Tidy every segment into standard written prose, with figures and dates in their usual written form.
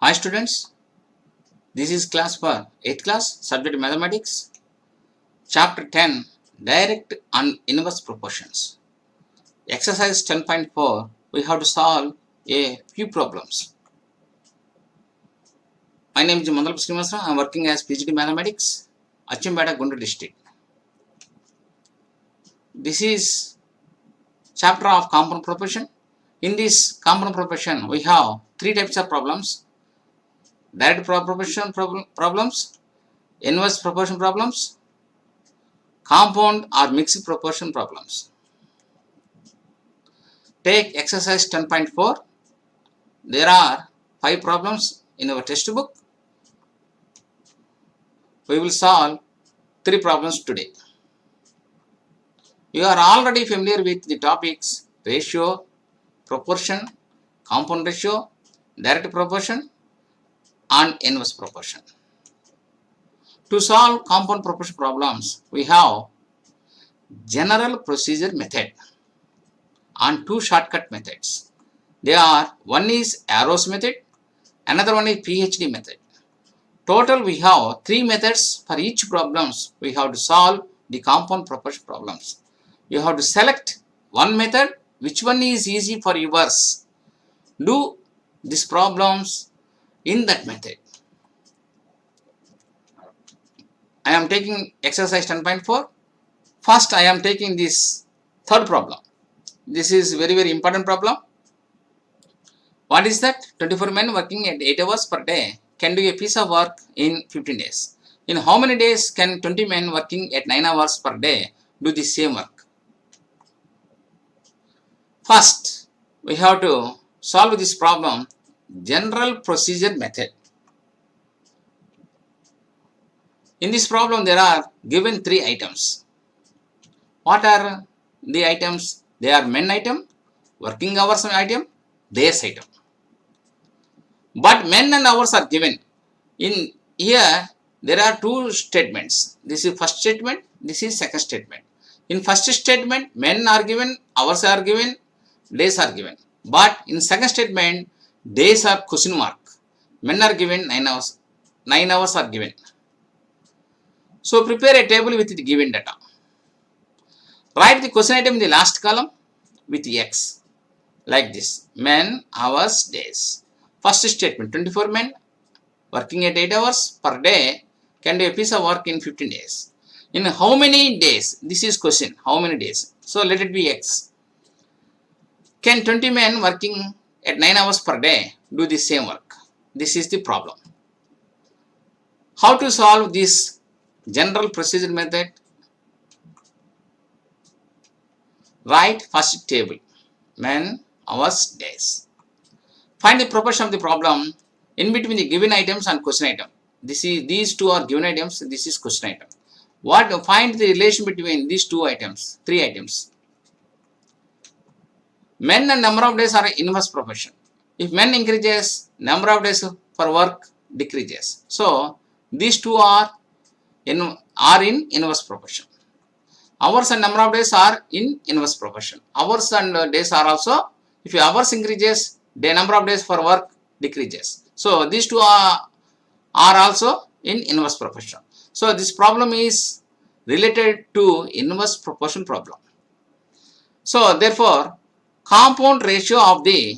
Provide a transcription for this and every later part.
Hi students, this is class for 8th class, subject mathematics, chapter 10, direct and inverse proportions. Exercise 10.4, we have to solve a few problems. My name is Mandal. I am working as PhD Mathematics, Achimbada, Guntur district. This is chapter of compound proportion. In this compound proportion, we have three types of problems: direct proportion problems, inverse proportion problems, compound or mixed proportion problems. Take exercise 10.4. There are 5 problems in our textbook. We will solve 3 problems today. You are already familiar with the topics ratio, proportion, compound ratio, direct proportion and inverse proportion. To solve compound proportion problems, we have general procedure method and 2 shortcut methods. They are, one is arrows method, another one is PhD method. Total we have 3 methods for each problems. We have to solve the compound proportion problems. You have to select one method, which one is easy for yours. Do these problems in that method. I am taking exercise 10.4. First I am taking this third problem. This is very important problem. What is that? 24 men working at 8 hours per day can do a piece of work in 15 days. In how many days can 20 men working at 9 hours per day do the same work? First, we have to solve this problem general procedure method. In this problem, there are given 3 items. What are the items? They are men item, working hours item, days item. But men and hours are given. In here, there are 2 statements. This is first statement, this is second statement. In first statement, men are given, hours are given, days are given. But in second statement, days are question mark. Men are given 9 hours. 9 hours are given. So prepare a table with the given data. Write the question item in the last column with X. Like this. Men, hours, days. First statement, 24 men working at 8 hours per day can do a piece of work in 15 days. In how many days? This is question. How many days? So let it be X. Can 20 men working at 9 hours per day do the same work? This is the problem. How to solve this general procedure method? Write first table. Men, hours, days. Find the proportion of the problem in between the given items and question item. These 2 are given items. This is question item. Find the relation between these 2 items, 3 items. Men and number of days are inverse proportion. If men increases, number of days for work decreases. So these 2 are in inverse proportion. Hours and number of days are in inverse proportion. Hours and days are also, if hours increases, the number of days for work decreases. So these 2 are also in inverse proportion. So this problem is related to inverse proportion problem. So therefore, compound ratio of the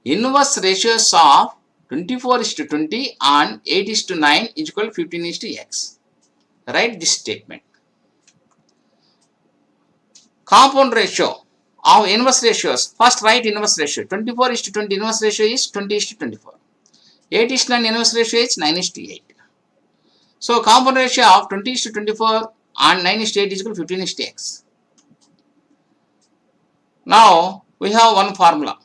inverse ratios of 24:20 and 8:9 is equal to 15:x. Write this statement. Compound ratio of inverse ratios. First write inverse ratio. 24:20 inverse ratio is 20:24. 8:9 inverse ratio is 9:8. So compound ratio of 20:24 and 9:8 is equal to 15:x. Now we have one formula.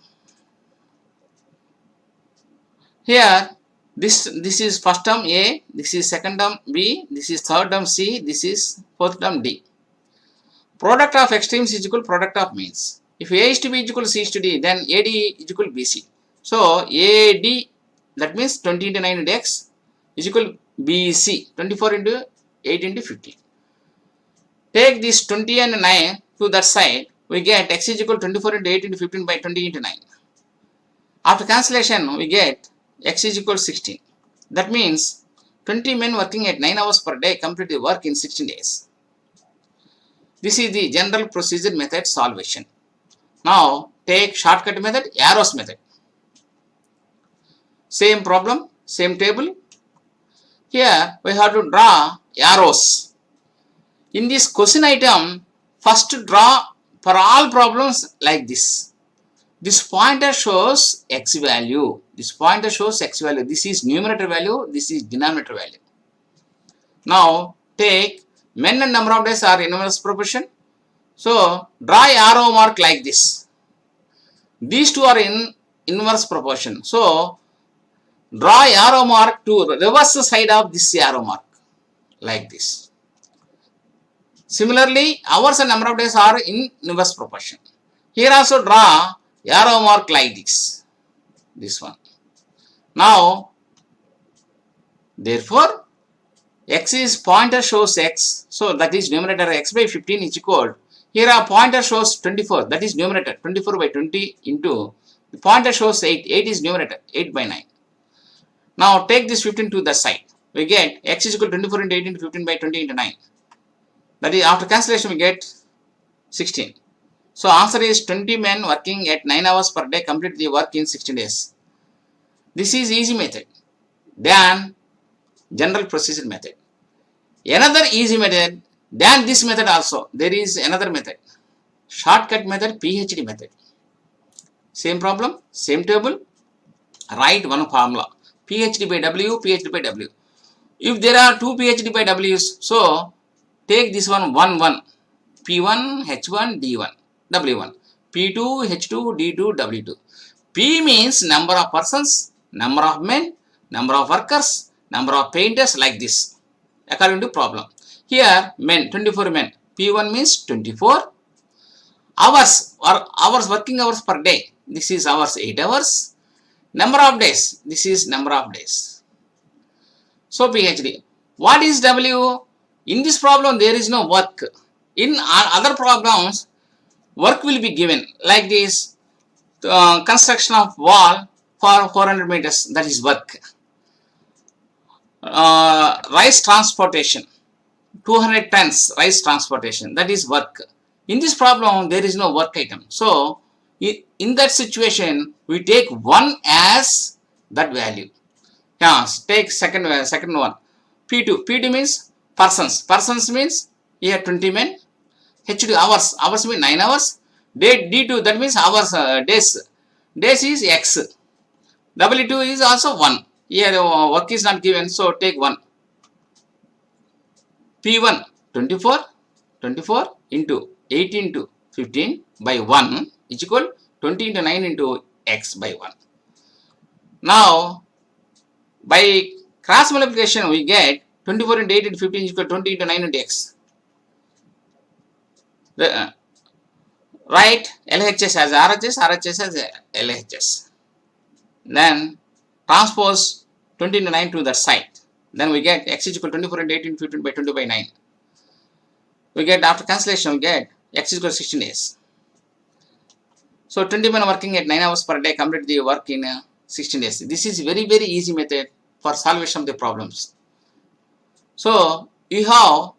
Here this is first term A, this is second term B, this is third term C, this is fourth term D. Product of extremes is equal to product of means. If A is to B is equal to C is to D, then AD is equal to BC. So AD, that means 20 into 9 into X is equal to BC, 24 into 8 into 15. Take this 20 and 9 to that side, we get X is equal to 24 into 8 into 15 by 20 into 9. After cancellation, we get x is equal to 16. That means 20 men working at 9 hours per day complete the work in 16 days. This is the general procedure method solution. Now take shortcut method, arrows method. Same problem, same table. Here we have to draw arrows. In this question item, first draw for all problems like this. This pointer shows x value. This pointer shows x value. This is numerator value. This is denominator value. Now take men and number of days are inverse proportion. So draw arrow mark like this. These two are in inverse proportion. So draw arrow mark to reverse side of this arrow mark like this. Similarly, hours and number of days are in inverse proportion. Here also draw arrow mark like this. This one. Now, therefore, x is pointer shows x. So that is numerator x by 15 is equal. Here a pointer shows 24. That is numerator 24 by 20 into the pointer shows 8. 8 is numerator 8 by 9. Now take this 15 to the side. We get x is equal to 24 into 8 into 15 by 20 into 9. That is after cancellation we get 16. So answer is 20 men working at 9 hours per day complete the work in 16 days. This is easy method than general procedure method. Another easy method than this method also. There is another method. Shortcut method, PhD method. Same problem, same table. Write one formula. PhD by W, PhD by W. If there are two PhD by W's, so take this one 1, 1. P1, H1, D1, W1. P2, H2, D2, W2. P means number of persons, number of men, number of workers, number of painters like this. According to problem. Here men, 24 men. P1 means 24. Hours or hours, working hours per day. This is hours, 8 hours. Number of days. This is number of days. So PhD. What is W? In this problem there is no work. In other problems work will be given like this. Construction of wall for 400 meters. That is work. Rice transportation. 200 tons rice transportation. That is work. In this problem there is no work item. So in that situation we take 1 as that value. Take second one. P2. P2 means persons. Persons means here 20 men. H2 hours. Hours means 9 hours. D2 that means hours, days. Days is X. W2 is also 1. Here work is not given, so take 1. P1 24 into 8 into 15 by 1 is equal 20 into 9 into X by 1. Now by cross multiplication we get 24 into 8 into 15 is equal to 20 into 9 into X. Write LHS as RHS, RHS as LHS. Then transpose 20 into 9 to that side. Then we get X is equal to 24 into 8 into 15 by 20 by 9. We get after cancellation we get X is equal to 16 days. So 20 men working at 9 hours per day complete the work in 16 days. This is very easy method for solution of the problems. So you have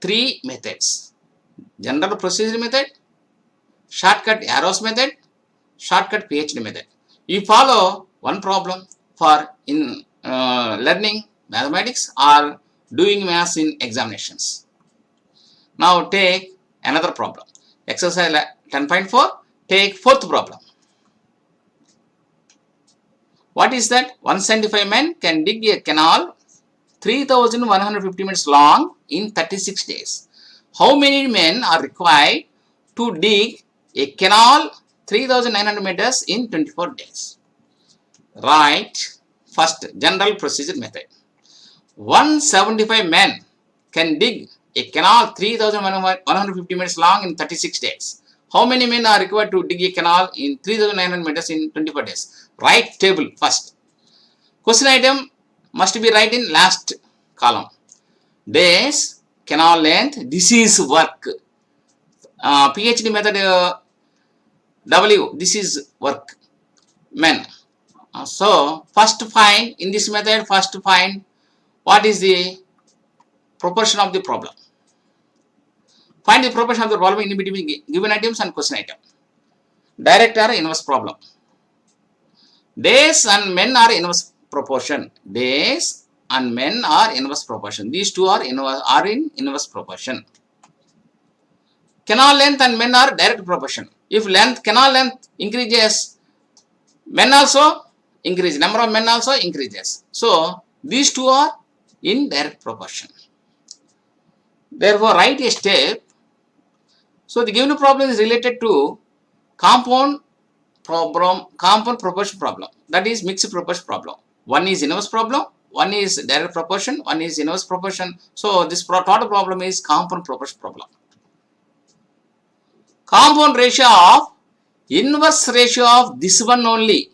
3 methods. General procedure method, shortcut arrows method, shortcut PhD method. You follow one problem for in learning mathematics or doing maths in examinations. Now take another problem. Exercise 10.4. Take 4th problem. What is that? 175 men can dig a canal 3150 meters long in 36 days. How many men are required to dig a canal 3900 meters in 24 days? Right. First, general procedure method. 175 men can dig a canal 3150 meters long in 36 days. How many men are required to dig a canal in 3900 meters in 24 days? Write table first. Question item must be right in last column. Days, canal length, this is work. PhD method W, this is work. Men. So first find, in this method, first find what is the proportion of the problem. Find the proportion of the problem in between given items and question item. Direct or inverse problem. Days and men are inverse proportion. Days and men are inverse proportion. These two are in inverse proportion. Canal length and men are direct proportion. If canal length increases, men also increase. Number of men also increases. So these two are in direct proportion. Therefore, write a step. So the given problem is related to compound proportion problem, that is mixed proportion problem. One is inverse problem, one is direct proportion, one is inverse proportion. So this total problem is compound proportion problem. Compound ratio of inverse ratio of this one only,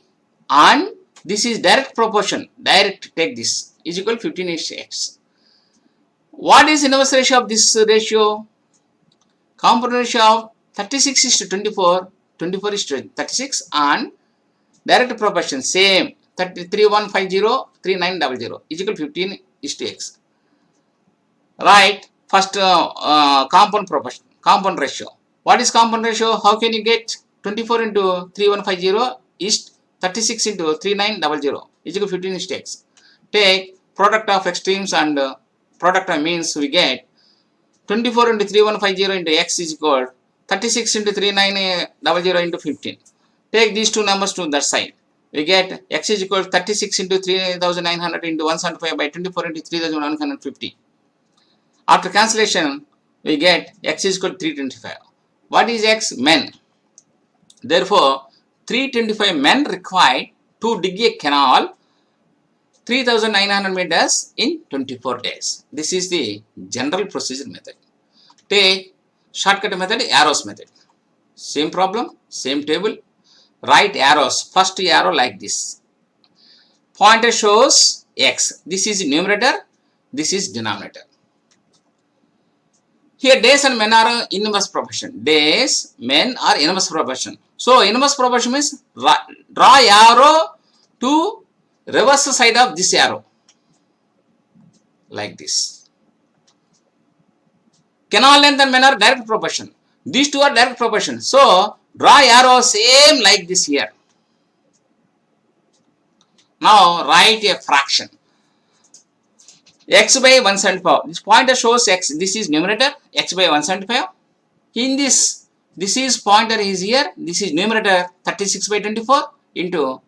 and this is direct proportion, direct, take this, is equal to 15:x. What is inverse ratio of this ratio? Compound ratio of 36:24, 24:36, and direct proportion same, 3150, 3900 is equal to 15:x. Right, first compound proportion, compound ratio. What is compound ratio? How can you get 24 into 3150 is 36 into 3900 is equal to 15:x. Take product of extremes and product of means, we get 24 into 3150 into x is equal 36 into 3900 into 15. Take these two numbers to that side. We get x is equal to 36 into 3900 into 175 by 24 into 3150. After cancellation, we get x is equal to 325. What is x? Men. Therefore, 325 men required to dig a canal 3900 meters in 24 days. This is the general procedure method. Take shortcut method, arrows method. Same problem, same table. Write arrows. First arrow like this. Pointer shows x. This is numerator, this is denominator. Here days and men are inverse proportion. Days, men are inverse proportion. So inverse proportion means draw arrow to reverse side of this arrow. Like this. Canal length and men are direct proportion. These two are direct proportion. So draw arrow same like this here. Now write a fraction. X by 175. This pointer shows x. This is numerator. X by 175. In this is pointer is here. This is numerator 36 by 24 into.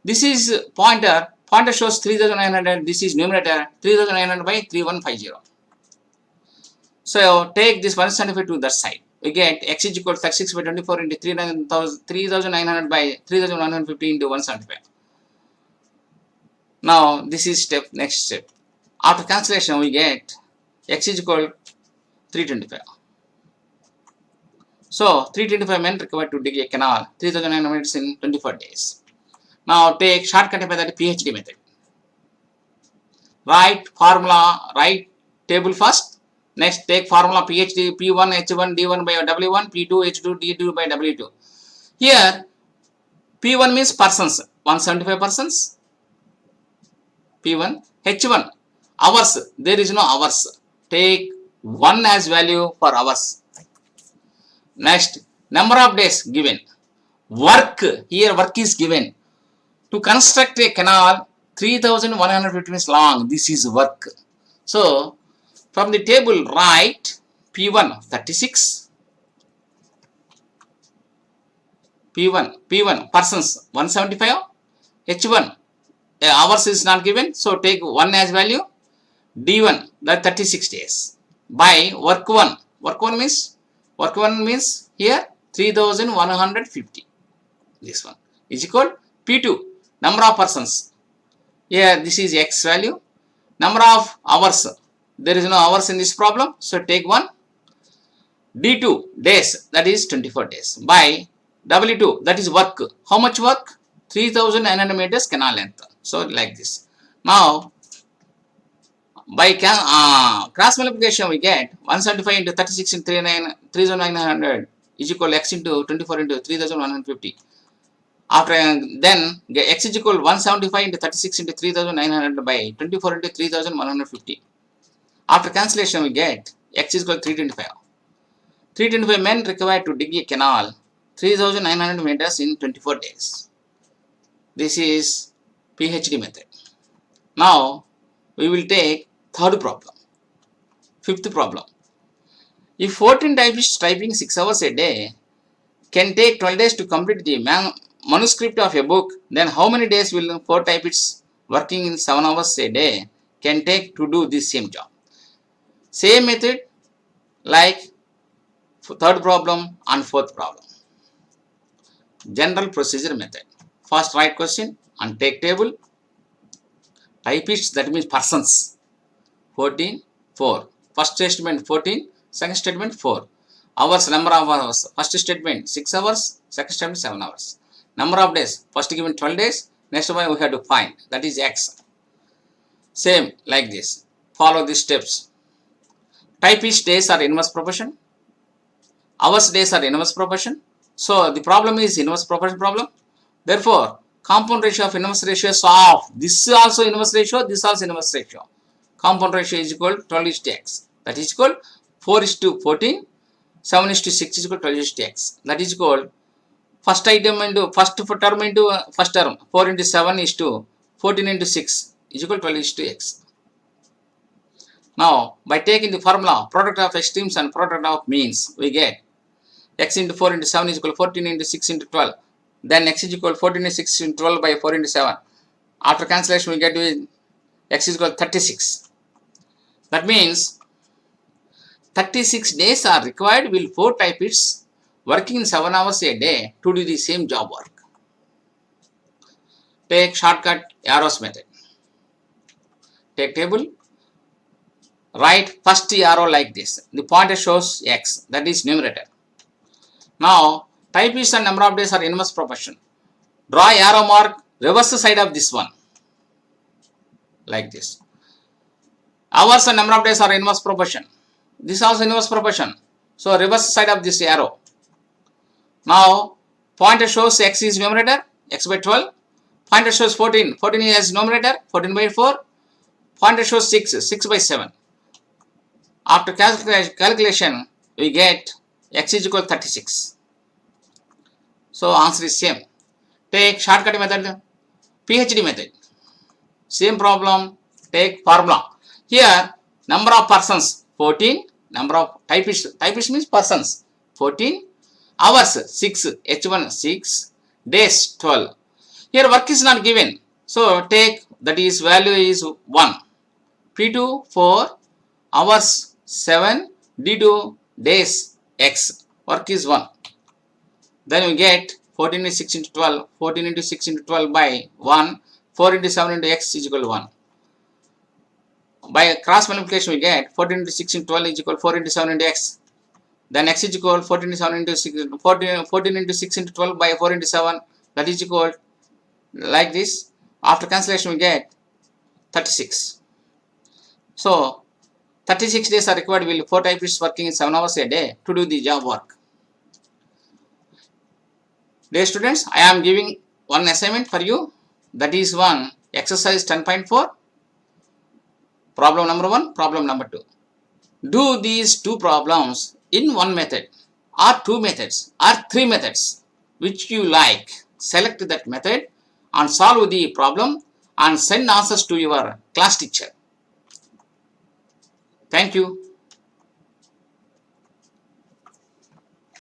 This is pointer. Pointer shows 3900. This is numerator 3900 by 3150. So take this 175 to that side. We get x is equal to 36 by 24 into 3900 by 3150 into 175. Now this is step, next step. After cancellation, we get x is equal to 325. So 325 men required to dig a canal 3900 meters in 24 days. Now take shortcut method, PhD method. Write formula, write table first. Next take formula PhD, P1 H1 D1 by W1, P2 H2 D2 by W2. Here P1 means persons, 175 persons. P1, H1 hours, there is no hours. Take 1 as value for hours. Next, number of days given. Work, here work is given. To construct a canal 3150 meters long, this is work. So from the table write P1 36, P1 persons 175, H1 hours is not given, so take 1 as value, D1 that 36 days by work 1. Work 1 means here 3150. This one is equal P2 number of persons. Here this is x value. Number of hours, there is no hours in this problem, so take 1. D2 days, that is 24 days by W2, that is work. How much work? 3900 meters canal length. So like this. Now by cross multiplication we get 175 into 36 into 3900 is equal to x into 24 into 3150. After then x is equal 175 into 36 into 3900 by 24 into 3150. After cancellation we get x is equal to 325. 325 men required to dig a canal 3900 meters in 24 days. This is PhD method. Now we will take third problem. Fifth problem. If 14 typists typing 6 hours a day can take 12 days to complete the manuscript of a book, then how many days will 4 typists working in 7 hours a day can take to do this same job? Same method like third problem and fourth problem. General procedure method. First write question and take table. Typists, that means persons. 14, 4. First statement 14, second statement 4. Hours, number of hours. First statement 6 hours, second statement 7 hours. Number of days, first given 12 days, next one we have to find, that is x. Same like this. Follow these steps. Typist days are inverse proportion. Hours days are inverse proportion. So the problem is inverse proportion problem. Therefore, compound ratio of inverse ratios of this is also inverse ratio, this also inverse ratio. Compound ratio is equal to 12 is to x. That is equal 4 is to 14, 7 is to 6 is equal to 12 is to x. That is equal first item into first term into first term. 4 into 7 is to 14 into 6 is equal to 12 is to x. Now, by taking the formula product of extremes and product of means, we get x into 4 into 7 is equal to 14 into 6 into 12. Then x is equal to 14 into 6 into 12 by 4 into 7. After cancellation, we get x is equal to 36. That means 36 days are required will 4 typists working in 7 hours a day to do the same job work. Take shortcut arrows method. Take table. Write first arrow like this. The pointer shows x, that is numerator. Now, typists and number of days are inverse proportion. Draw arrow mark reverse side of this one. Like this. Hours and number of days are inverse proportion. This is also inverse proportion. So, reverse side of this arrow. Now, pointer shows x is numerator, x by 12. Pointer shows 14, 14 is numerator, 14 by 4. Pointer shows 6, 6 by 7. After calculation, we get x is equal to 36. So, answer is same. Take shortcut method, PhD method. Same problem, take formula. Here, number of persons 14, number of typist means persons 14, hours 6, H1 6, days 12. Here work is not given. So, take that is value is 1. P2 4, hours 7, D2 days x, work is 1. Then we get 14 into 6 into 12, 14 into 6 into 12 by 1, 4 into 7 into x is equal to 1. By cross multiplication we get 14 into 6 into 12 is equal to 4 into 7 into x. Then x is equal to 14 into 7 into 6, 14 into 6 into 12 by 4 into 7, that is equal like this. After cancellation we get 36. So, 36 days are required will 4 typists working in 7 hours a day to do the job work. Dear students, I am giving one assignment for you. That is one exercise 10.4. Problem number 1, problem number 2. Do these two problems in one method or 2 methods or 3 methods which you like. Select that method and solve the problem and send answers to your class teacher. Thank you.